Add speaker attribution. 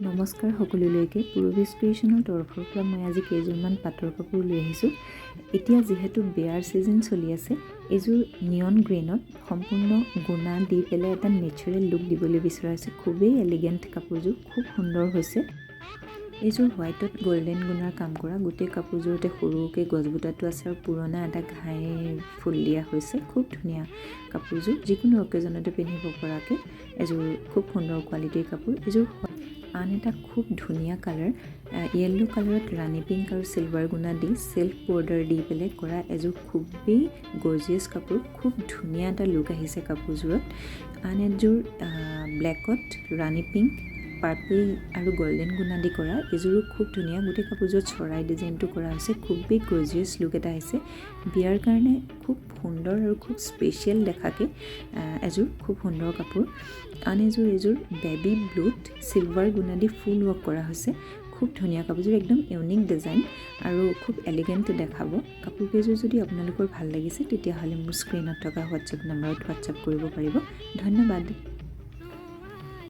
Speaker 1: নমস্কাৰ সকলোলৈকে পূৰবী ক্ৰিয়েশ্যনৰ তৰফৰ পৰা মই আজি কেইযোৰমান পাটৰ কাপোৰ লৈ আহিছোঁ। এতিয়া যিহেতু বিয়াৰ ছিজন চলি আছে, এইযোৰ নিয়ন গ্ৰীণত সম্পূৰ্ণ গুণা দি পেলাই এটা নেচাৰেল লুক দিবলৈ বিচৰা হৈছে। খুবেই এলিগেণ্ট কাপোৰযোৰ, খুব সুন্দৰ হৈছে। এইযোৰ হোৱাইটত গল্ডেন গুণাৰ কাম কৰা, গোটেই কাপোৰযোৰতে সৰুকৈ গছবুটাটো আছে আৰু পুৰণা এটা ঘাই ফুল দিয়া হৈছে। খুব ধুনীয়া কাপোৰযোৰ, যিকোনো অকেজনতে পিন্ধিব পৰাকৈ এযোৰ খুব সুন্দৰ কোৱালিটিৰ কাপোৰ। এইযোৰ আন এটা খুব ধুনীয়া কালাৰ, য়েল্লো কালাৰত ৰাণী পিংক আৰু চিলভাৰ গুণা দি চেল্ফ বৰ্ডাৰ দি পেলাই কৰা এযোৰ খুবেই গৰ্জিয়াছ কাপোৰ। খুব ধুনীয়া এটা লুক আহিছে কাপোৰযোৰত। আন এযোৰ ব্লেকত ৰাণী পিংক, পাৰ্পল আৰু গল্ডেন গুণা দি কৰা, এইযোৰো খুব ধুনীয়া। গোটেই কাপোৰযোৰত চৰাই ডিজাইনটো কৰা হৈছে, খুবেই গৰ্জিয়াছ লুক এটা আহিছে। বিয়াৰ কাৰণে খুব সুন্দৰ আৰু খুব স্পেচিয়েল দেখাকৈ এযোৰ খুব সুন্দৰ কাপোৰ। আন এইযোৰ বেবী ব্লুত চিলভাৰ গুণা দি ফুল ৱৰ্ক কৰা হৈছে। খুব ধুনীয়া কাপোৰযোৰ, একদম ইউনিক ডিজাইন আৰু খুব এলিগেণ্ট দেখাব। কাপোৰকেইযোৰ যদি আপোনালোকৰ ভাল লাগিছে তেতিয়াহ'লে মোৰ স্ক্ৰীণত থকা হোৱাটছএপ নম্বৰত হোৱাটছএপ কৰিব পাৰিব। ধন্যবাদ।